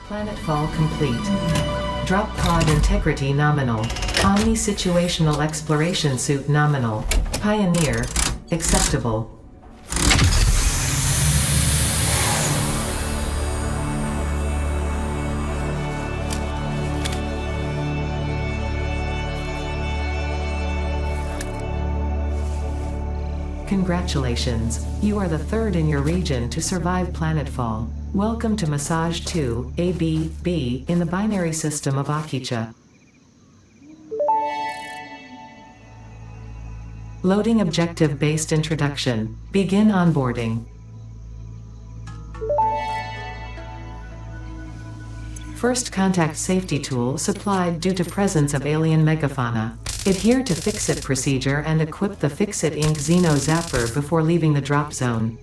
Planetfall complete. Drop pod integrity nominal. Omni situational exploration suit nominal. Pioneer. Acceptable. Congratulations, you are the third in your region to survive planetfall. Welcome to Massage 2, AB, in the binary system of Akicha. Loading objective-based introduction. Begin onboarding. First contact safety tool supplied due to presence of alien megafauna. Adhere to Fix-It procedure and equip the Fix-It Inc. Xeno Zapper before leaving the drop zone.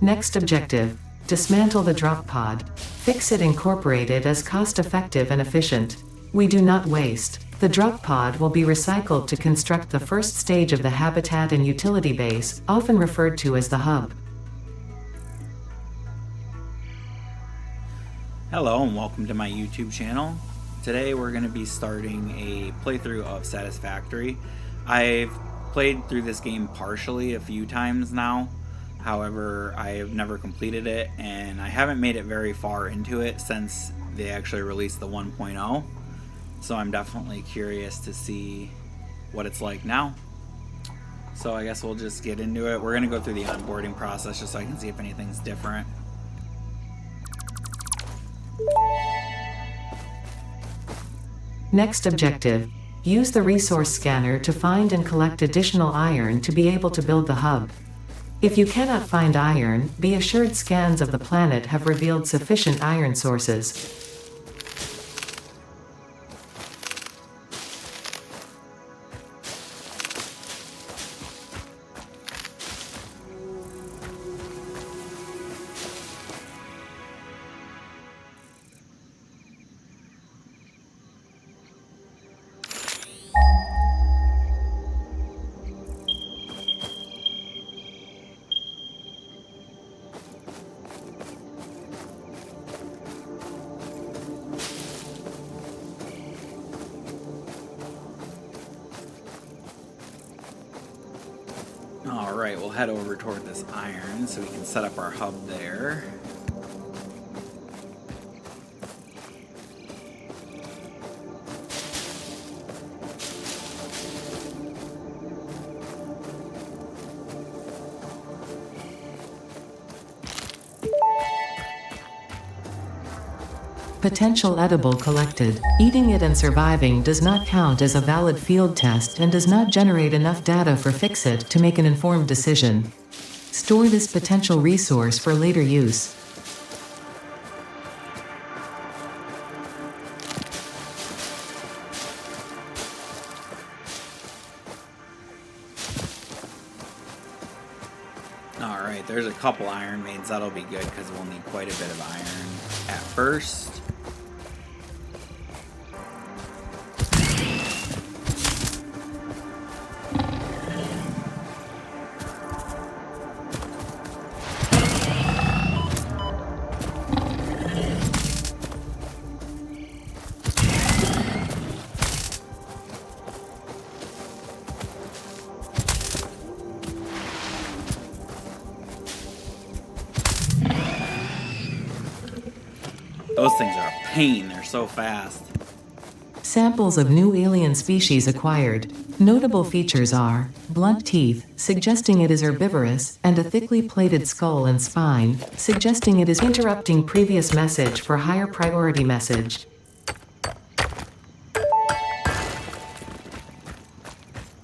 Next objective. Dismantle the drop pod. Fix-It Incorporated is cost-effective and efficient. We do not waste. The drop pod will be recycled to construct the first stage of the habitat and utility base, often referred to as the hub. Hello and welcome to my YouTube channel. Today we're going to be starting a playthrough of Satisfactory. I've played through this game partially a few times now. However, I have never completed it and I haven't made it very far into it since they actually released the 1.0. So I'm definitely curious to see what it's like now. So I guess we'll just get into it. We're going to go through the onboarding process just so I can see if anything's different. Next objective. Use the resource scanner to find and collect additional iron to be able to build the hub. If you cannot find iron, be assured scans of the planet have revealed sufficient iron sources. Alright, we'll head over toward this iron so we can set up our hub there. Potential edible collected. Eating it and surviving does not count as a valid field test and does not generate enough data for Fix-It to make an informed decision. Store this potential resource for later use. Alright, there's a couple iron veins. That'll be good because we'll need quite a bit of iron at first. Those things are a pain, they're so fast. Samples of new alien species acquired. Notable features are blunt teeth, suggesting it is herbivorous, and a thickly plated skull and spine, suggesting it is interrupting previous message for higher priority message.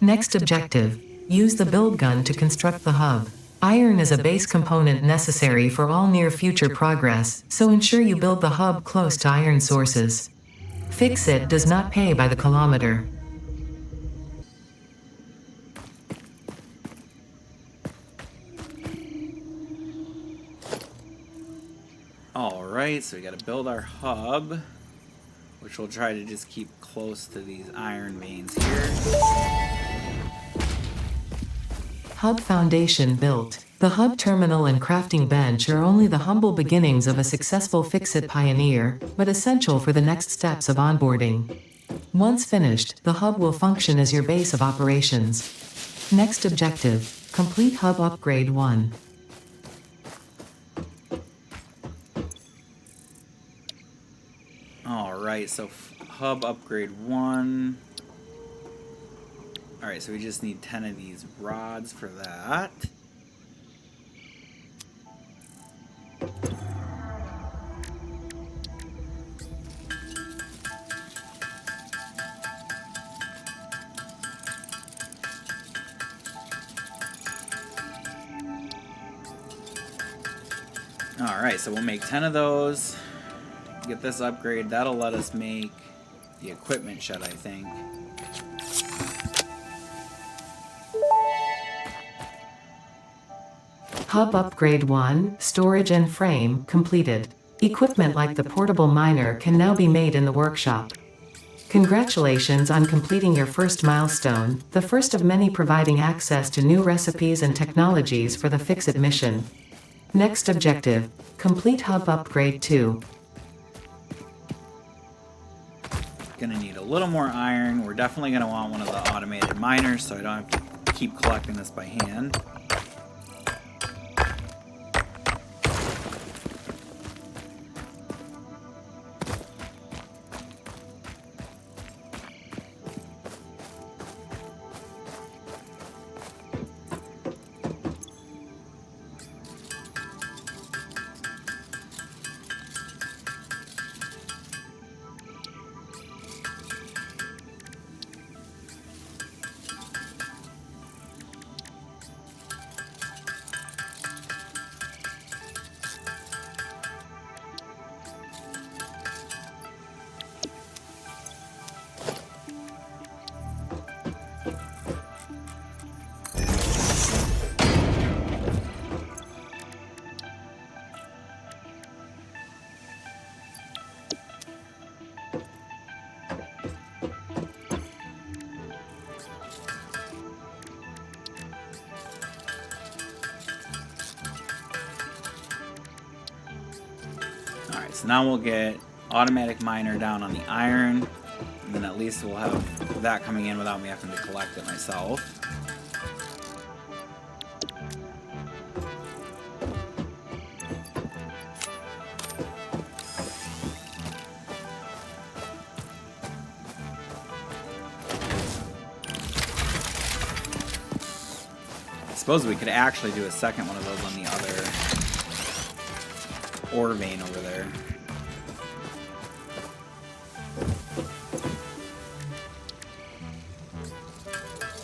Next objective. Use the build gun to construct the hub. Iron is a base component necessary for all near-future progress, so ensure you build the hub close to iron sources. Fix-It does not pay by the kilometer. Alright, so we gotta build our hub, which we'll try to just keep close to these iron veins here. Hub foundation built. The hub terminal and crafting bench are only the humble beginnings of a successful Fix-It pioneer, but essential for the next steps of onboarding. Once finished, the hub will function as your base of operations. Next objective, complete Hub Upgrade 1. Alright, so Hub Upgrade 1. Alright, so we just need 10 of these rods for that. Alright, so we'll make 10 of those. Get this upgrade. That'll let us make the equipment shed, I think. Hub Upgrade 1, Storage and Frame, completed. Equipment like the portable miner can now be made in the workshop. Congratulations on completing your first milestone, the first of many providing access to new recipes and technologies for the Fix-It mission. Next objective, complete Hub Upgrade 2. Gonna need a little more iron. We're definitely gonna want one of the automated miners so I don't have to keep collecting this by hand. So now we'll get automatic miner down on the iron, and then at least we'll have that coming in without me having to collect it myself. I suppose we could actually do a second one of those on the other ore vein over there.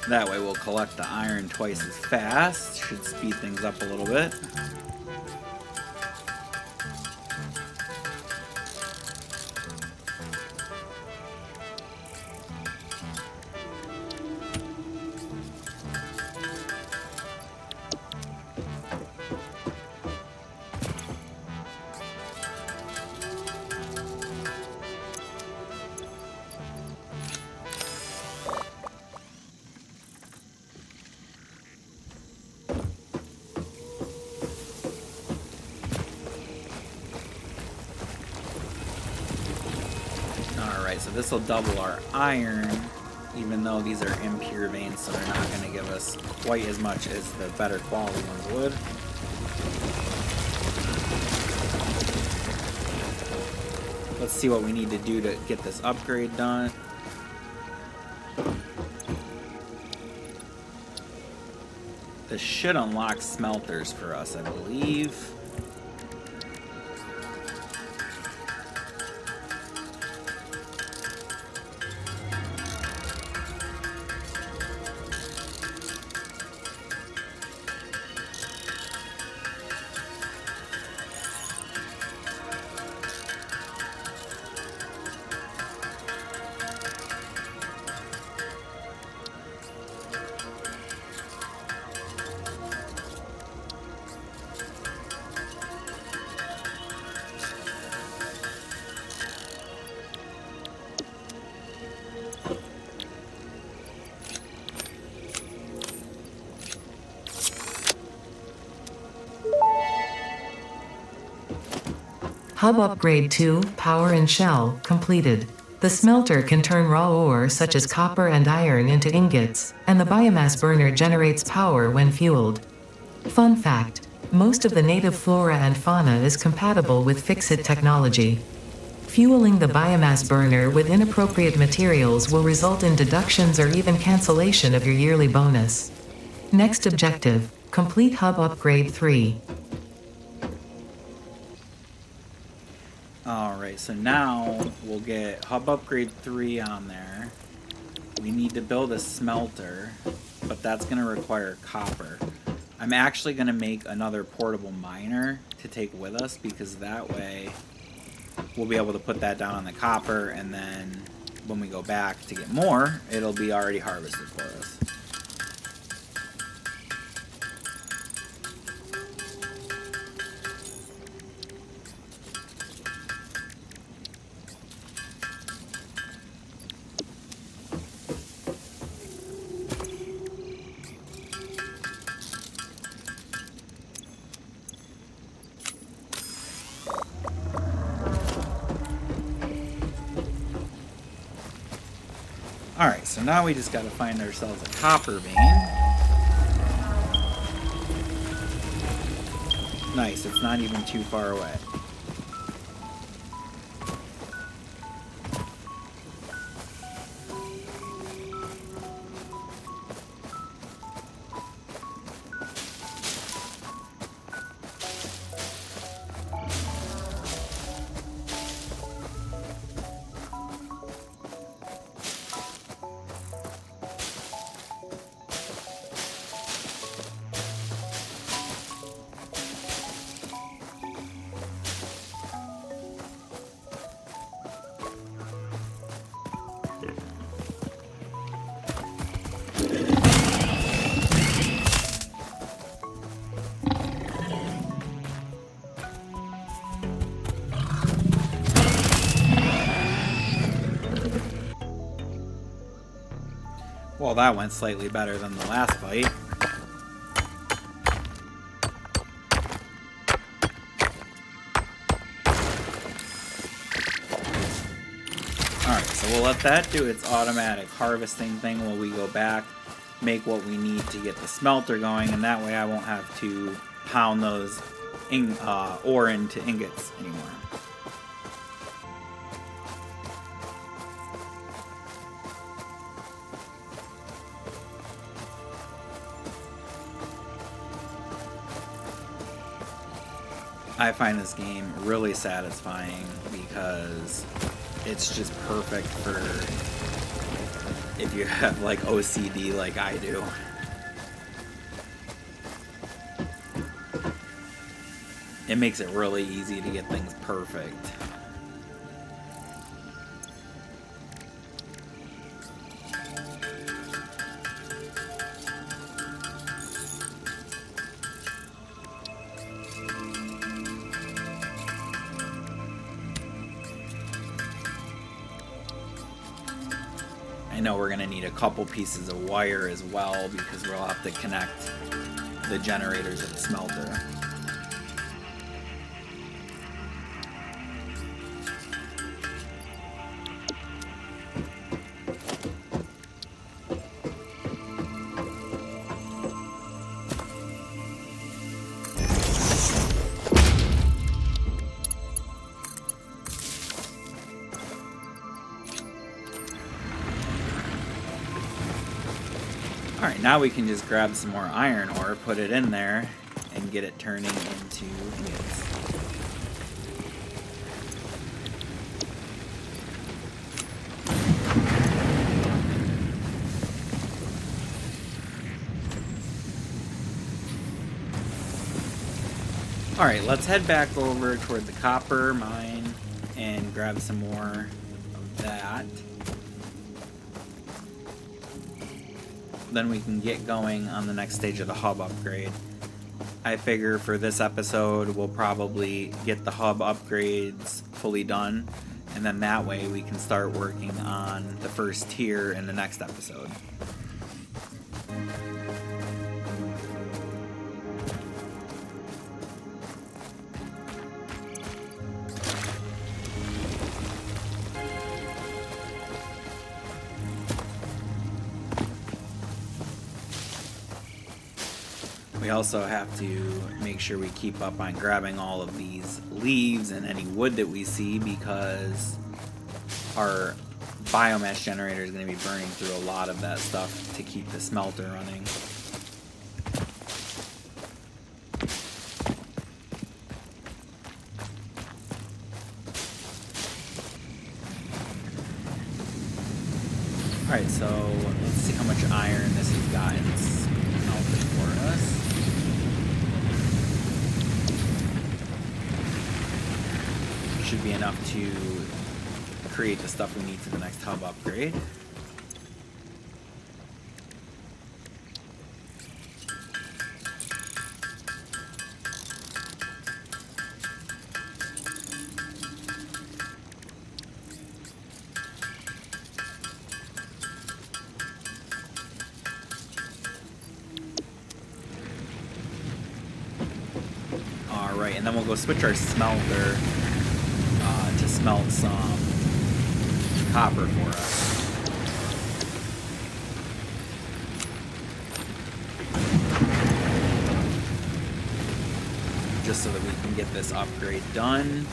That way we'll collect the iron twice as fast. Should speed things up a little bit. Alright, so this will double our iron, even though these are impure veins, so they're not going to give us quite as much as the better quality ones would. Let's see what we need to do to get this upgrade done. This should unlock smelters for us, I believe. Hub Upgrade 2, Power and Shell, completed. The smelter can turn raw ore such as copper and iron into ingots, and the biomass burner generates power when fueled. Fun fact: most of the native flora and fauna is compatible with Fix-It technology. Fueling the biomass burner with inappropriate materials will result in deductions or even cancellation of your yearly bonus. Next objective: complete Hub Upgrade 3. Alright, so now we'll get Hub Upgrade 3 on there. We need to build a smelter, but that's going to require copper. I'm actually going to make another portable miner to take with us, because that way we'll be able to put that down on the copper, and then when we go back to get more, it'll be already harvested for us. Alright, so now we just gotta find ourselves a copper vein. Nice, it's not even too far away. Well, that went slightly better than the last fight. Alright, so we'll let that do its automatic harvesting thing while we go back, make what we need to get the smelter going, and that way I won't have to pound those ore into ingots anymore. I find this game really satisfying because it's just perfect for if you have like OCD like I do. It makes it really easy to get things perfect. I know we're going to need a couple pieces of wire as well because we'll have to connect the generators of the smelter. Alright, now we can just grab some more iron ore, put it in there, and get it turning into ingots. Alright, let's head back over toward the copper mine and grab some more of that. Then we can get going on the next stage of the hub upgrade. I figure for this episode we'll probably get the hub upgrades fully done, and then that way we can start working on the first tier in the next episode. We also have to make sure we keep up on grabbing all of these leaves and any wood that we see, because our biomass generator is going to be burning through a lot of that stuff to keep the smelter running. Alright, so let's see how much iron this has gotten smelted for us. Should be enough to create the stuff we need for the next hub upgrade. Alright, and then we'll go switch our smelter to smelt some copper for us. Just so that we can get this upgrade done.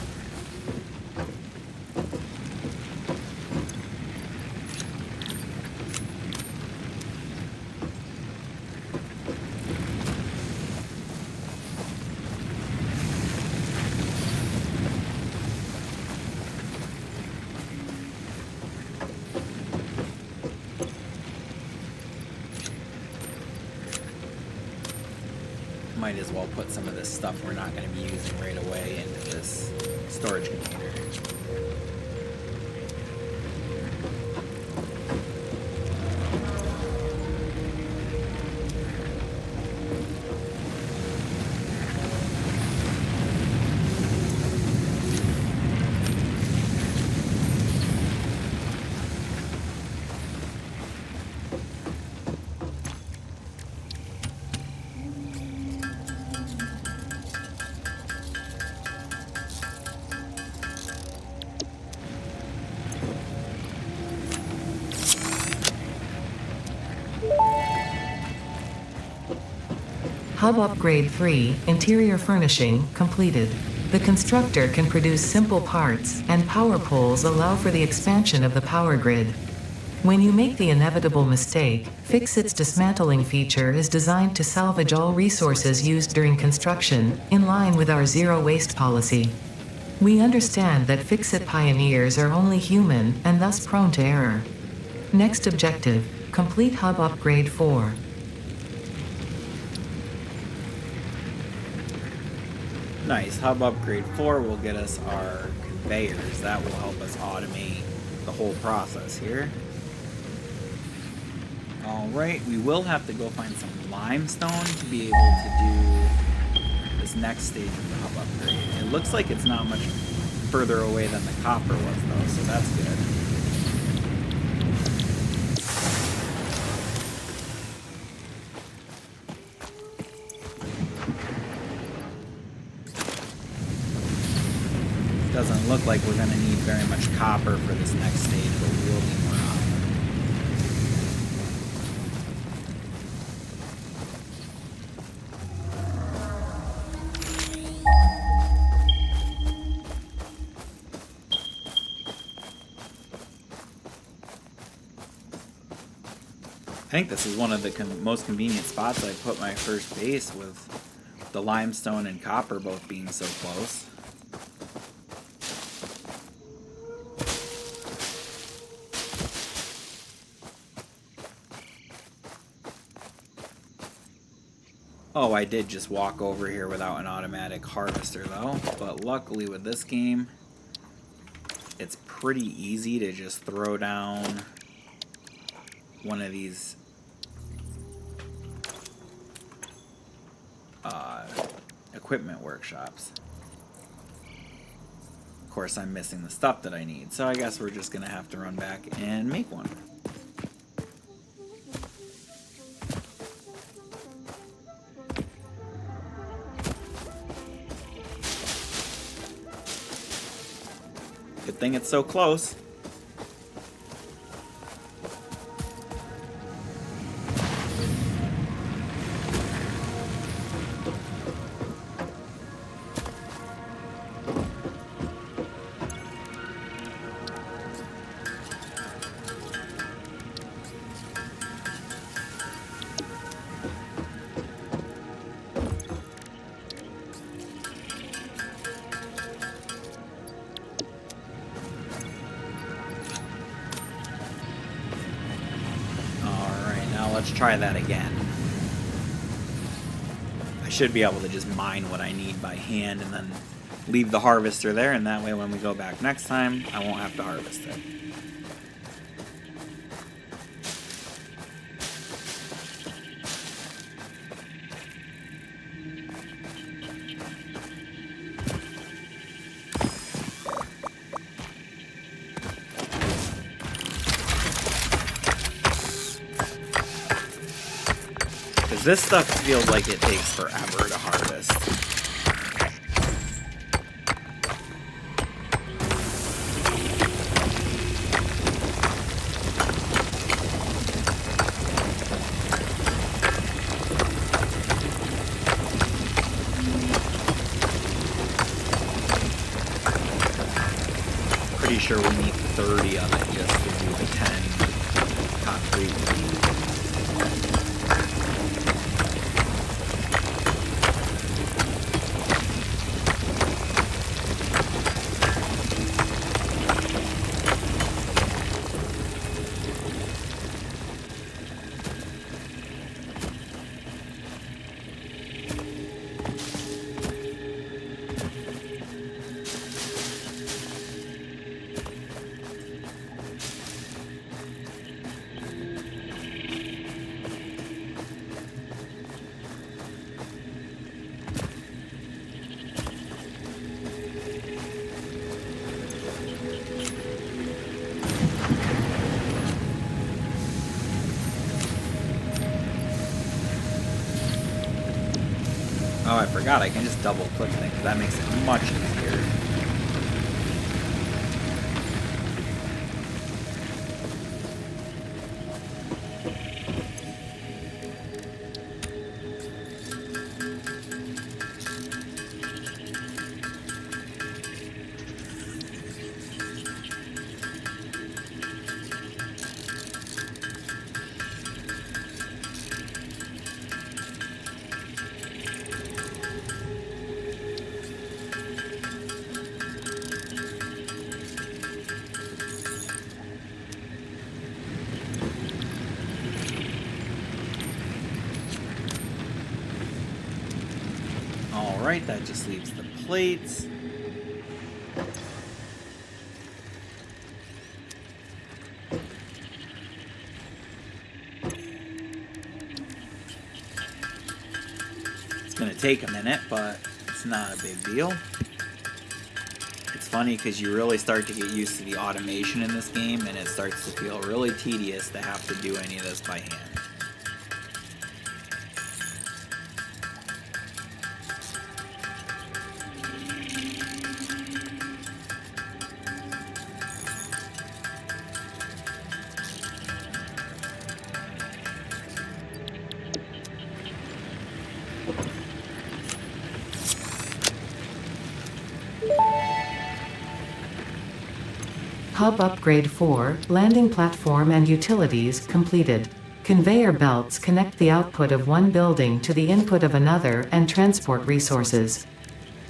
Might as well put some of this stuff we're not going to be using right away into this storage container. Hub Upgrade 3, Interior Furnishing, completed. The constructor can produce simple parts, and power poles allow for the expansion of the power grid. When you make the inevitable mistake, Fix-It's dismantling feature is designed to salvage all resources used during construction, in line with our zero-waste policy. We understand that Fix-It pioneers are only human, and thus prone to error. Next objective, complete Hub Upgrade 4. Nice. Hub Upgrade 4 will get us our conveyors. That will help us automate the whole process here. Alright, we will have to go find some limestone to be able to do this next stage of the hub upgrade. It looks like it's not much further away than the copper was, though, so that's good. Doesn't look like we're going to need very much copper for this next stage, but we will need more iron. I think this is one of the most convenient spots I put my first base, with the limestone and copper both being so close. Oh, I did just walk over here without an automatic harvester though, but luckily with this game, it's pretty easy to just throw down one of these equipment workshops. Of course, I'm missing the stuff that I need, so I guess we're just gonna have to run back and make one. Good thing it's so close. let's try that again. I should be able to just mine what I need by hand and then leave the harvester there, and that way when we go back next time, I won't have to harvest it. Because this stuff feels like it takes forever to harvest. Pretty sure we need 30 of it just to do the 10 concrete. Oh, I forgot, I can just double click things. That makes it much easier. Alright, that just leaves the plates. It's gonna take a minute, but it's not a big deal. It's funny because you really start to get used to the automation in this game, and it starts to feel really tedious to have to do any of this by hand. Hub Upgrade 4, Landing Platform and Utilities, completed. Conveyor belts connect the output of one building to the input of another and transport resources.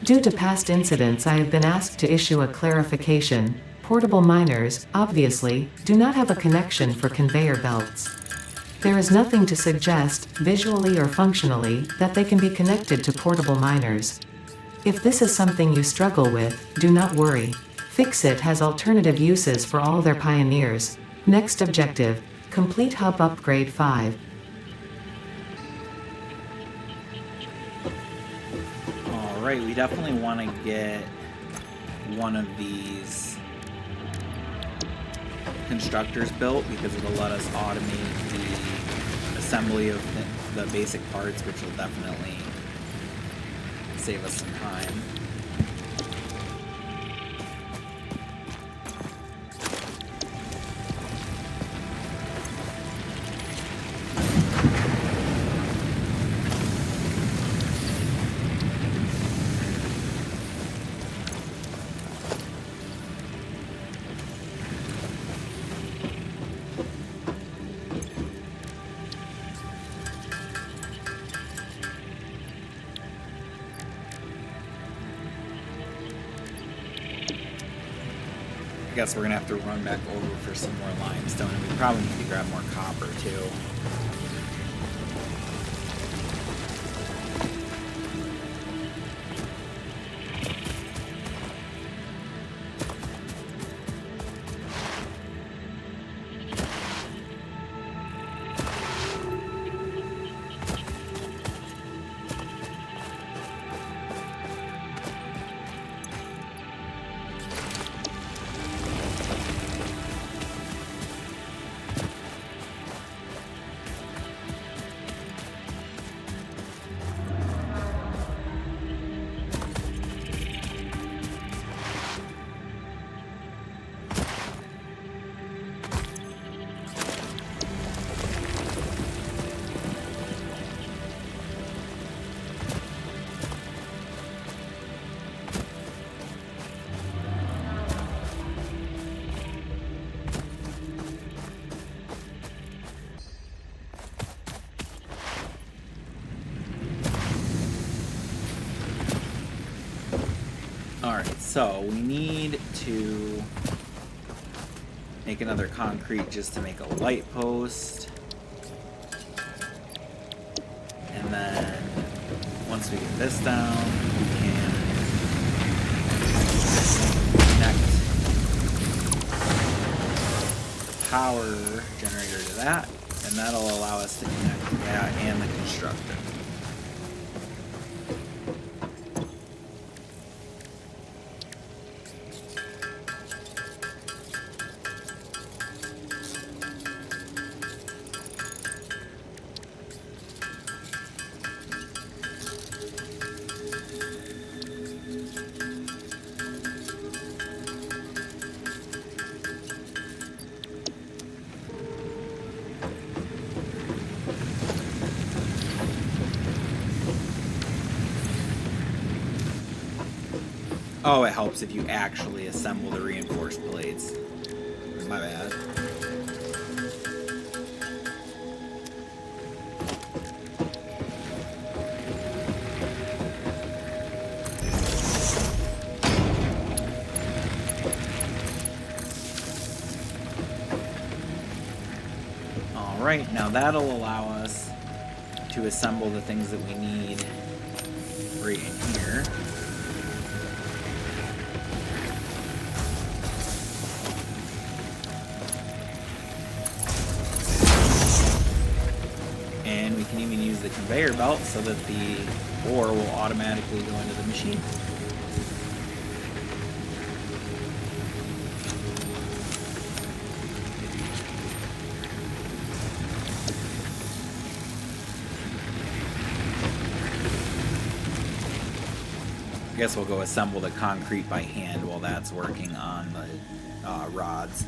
Due to past incidents, I have been asked to issue a clarification. Portable miners, obviously, do not have a connection for conveyor belts. There is nothing to suggest, visually or functionally, that they can be connected to portable miners. If this is something you struggle with, do not worry. Fixit has alternative uses for all their pioneers. Next objective, complete Hub Upgrade 5. Alright, we definitely want to get one of these constructors built because it'll let us automate the assembly of the basic parts, which will definitely save us some time. I guess we're gonna have to run back over for some more limestone, and we probably need to grab more copper too. Alright, so we need to make another concrete just to make a light post. And then once we get this down, we can connect the power generator to that, and that'll allow us to connect that and the constructor. Oh, it helps if you actually assemble the reinforced plates. My bad. Alright, now that'll allow us to assemble the things that we need right in here. And we can even use the conveyor belt so that the ore will automatically go into the machine. I guess we'll go assemble the concrete by hand while that's working on the rods.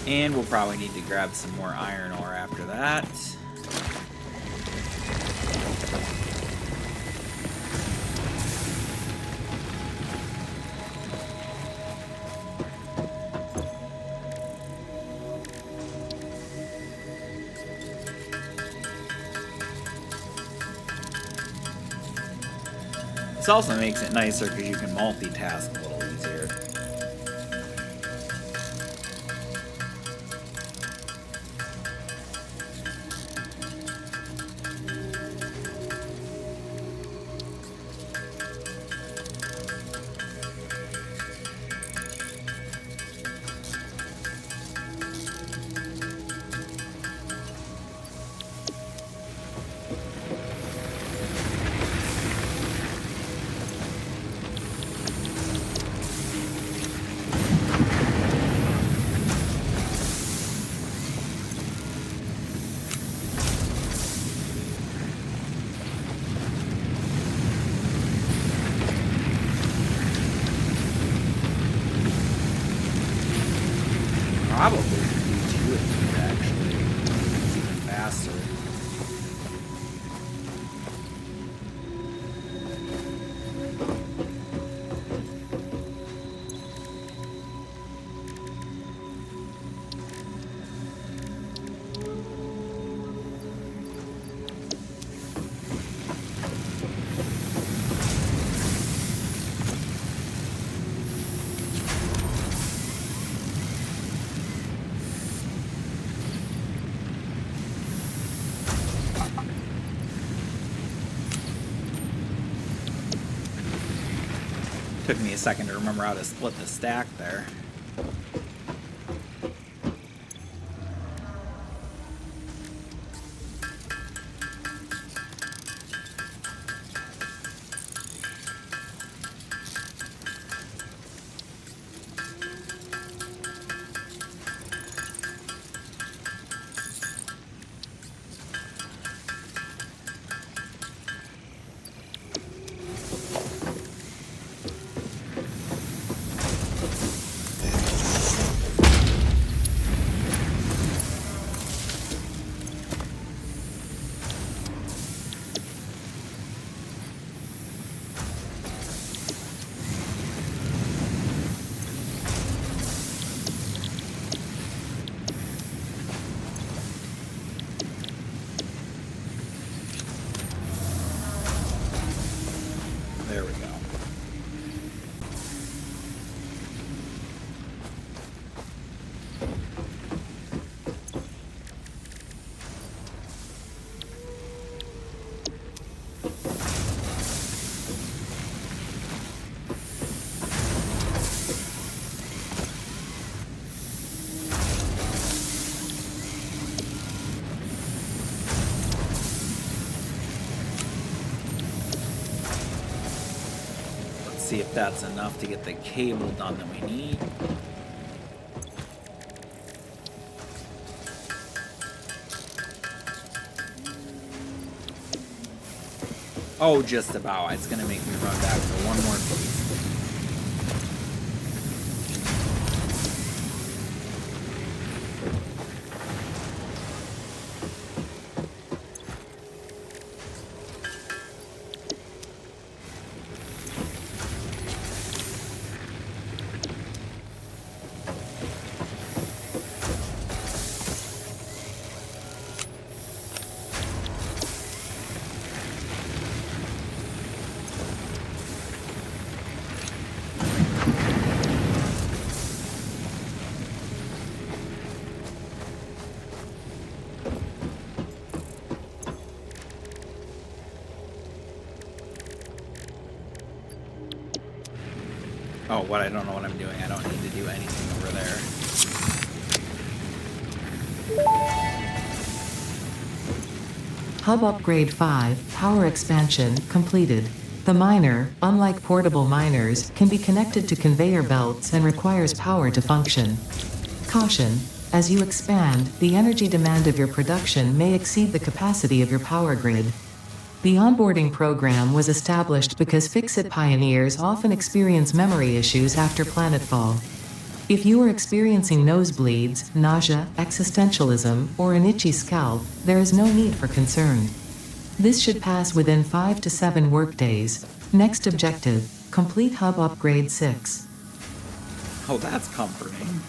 And we'll probably need to grab some more iron ore after that. This also makes it nicer because you can multitask a little easier. Probably intuitive, actually. It's even faster. Took me a second to remember how to split the stack there. see if that's enough to get the cable done that we need. Oh, just about. It's gonna make me run back for one more piece. Oh, what? I don't know what I'm doing. I don't need to do anything over there. Hub Upgrade 5, Power Expansion, completed. The miner, unlike portable miners, can be connected to conveyor belts and requires power to function. Caution: as you expand, the energy demand of your production may exceed the capacity of your power grid. The onboarding program was established because Fix-It pioneers often experience memory issues after planetfall. If you are experiencing nosebleeds, nausea, existentialism, or an itchy scalp, there is no need for concern. This should pass within 5 to 7 workdays. Next objective: complete Hub Upgrade 6. Oh, that's comforting.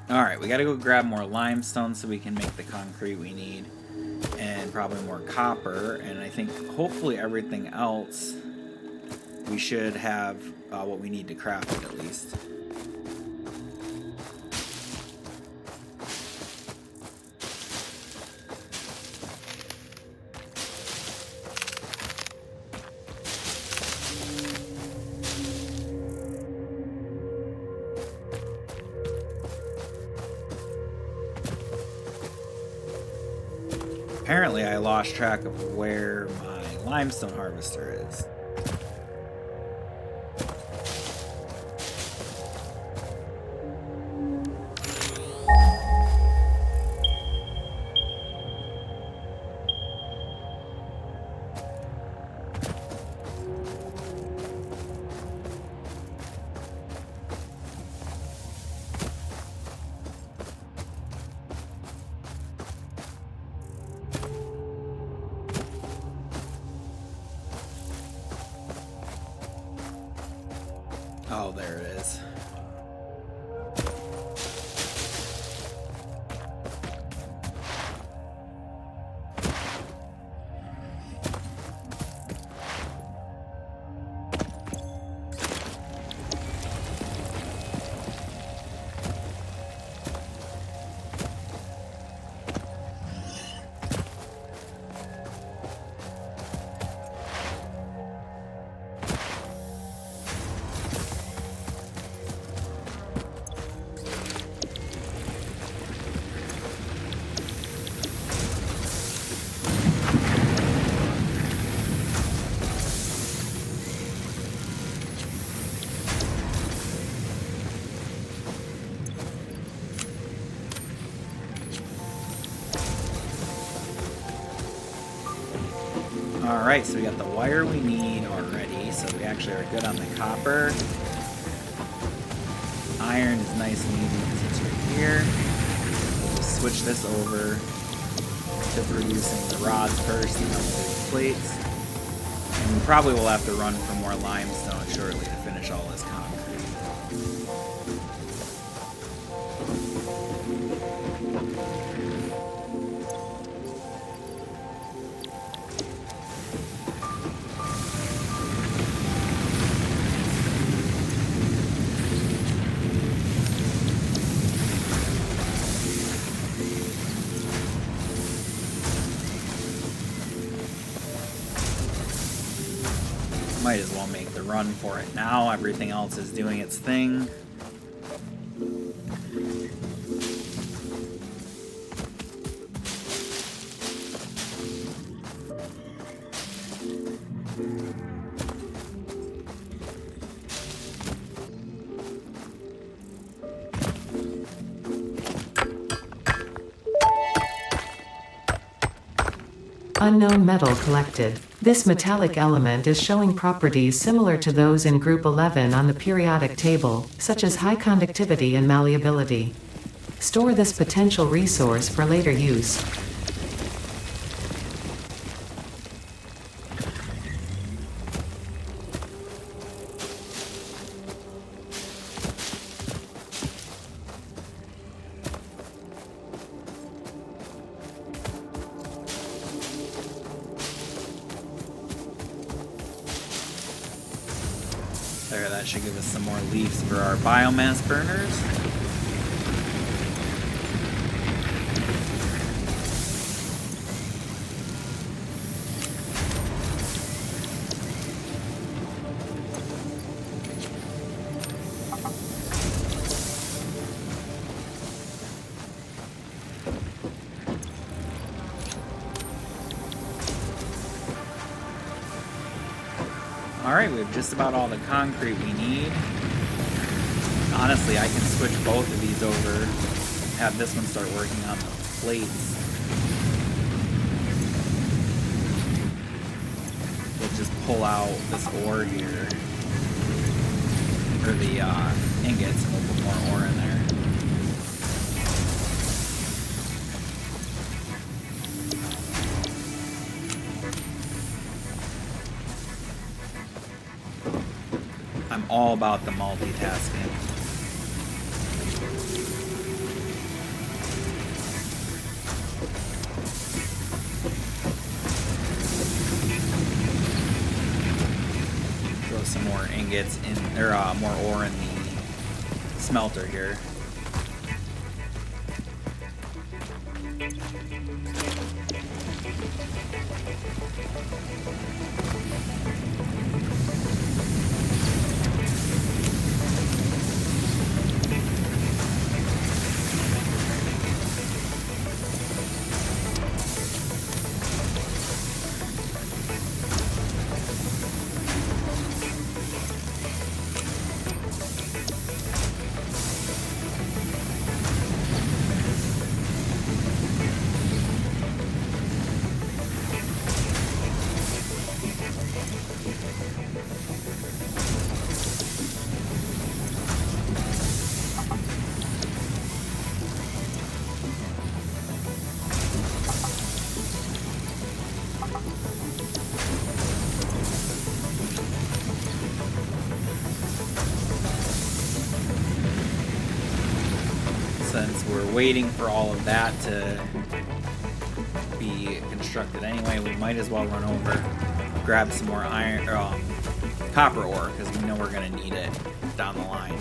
Alright, we gotta go grab more limestone so we can make the concrete we need. And probably more copper. And I think hopefully everything else we should have what we need to craft it at least. Apparently I lost track of where my limestone harvester is. Oh, there it is. Alright, so we got the wire we need already, so we actually are good on the copper. Iron is nice and easy because it's right here. We'll just switch this over to producing the rods first and then we'll do the plates. And we probably will have to run for more limestone shortly to finish all this concrete. Might as well make the run for it now. Everything else is doing its thing. Unknown metal collected. This metallic element is showing properties similar to those in Group 11 on the periodic table, such as high conductivity and malleability. Store this potential resource for later use. There, that should give us some more leaves for our biomass burners. Alright, we have just about all the concrete we need. Honestly, I can switch both of these over, have this one start working on the plates. We'll just pull out this ore here, or the ingots, and we'll put more ore in there. I'm all about the multitasking. Throw some more ingots in, or more ore in the smelter here. Since we're waiting for all of that to be constructed anyway, we might as well run over, grab some more iron, copper ore, because we know we're going to need it down the line.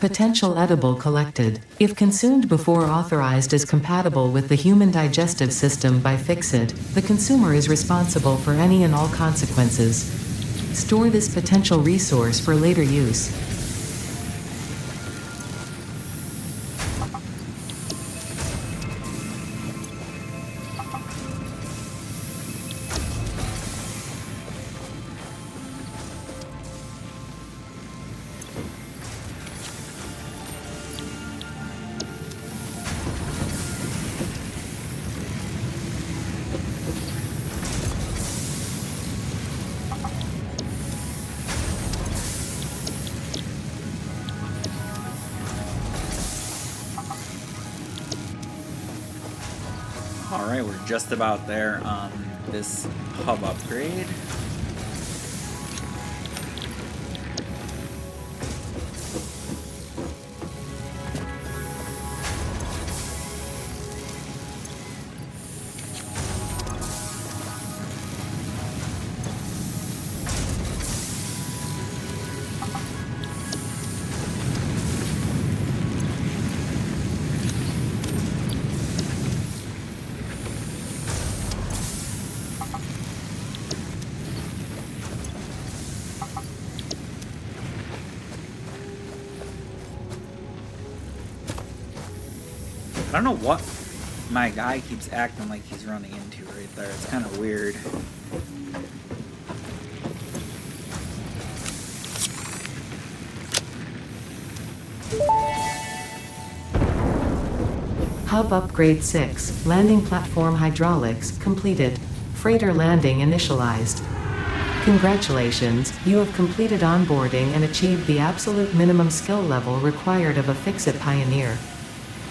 Potential edible collected. If consumed before authorized is compatible with the human digestive system by Fixit, the consumer is responsible for any and all consequences. Store this potential resource for later use. Alright, we're just about there on this hub upgrade. I don't know what my guy keeps acting like he's running into right there. It's kind of weird. Hub Upgrade 6, Landing Platform Hydraulics, completed. Freighter landing initialized. Congratulations, you have completed onboarding and achieved the absolute minimum skill level required of a Fix-It pioneer.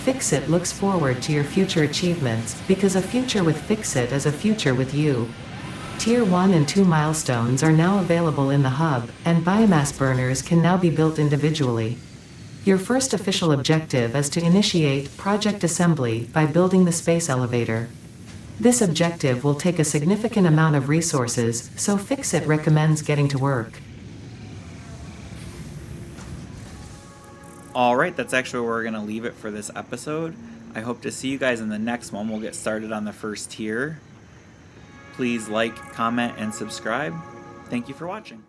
Fix-It looks forward to your future achievements, because a future with Fix-It is a future with you. Tier 1 and 2 milestones are now available in the hub, and biomass burners can now be built individually. Your first official objective is to initiate project assembly by building the space elevator. This objective will take a significant amount of resources, so Fix-It recommends getting to work. Alright, that's actually where we're going to leave it for this episode. I hope to see you guys in the next one. We'll get started on the first tier. Please like, comment, and subscribe. Thank you for watching.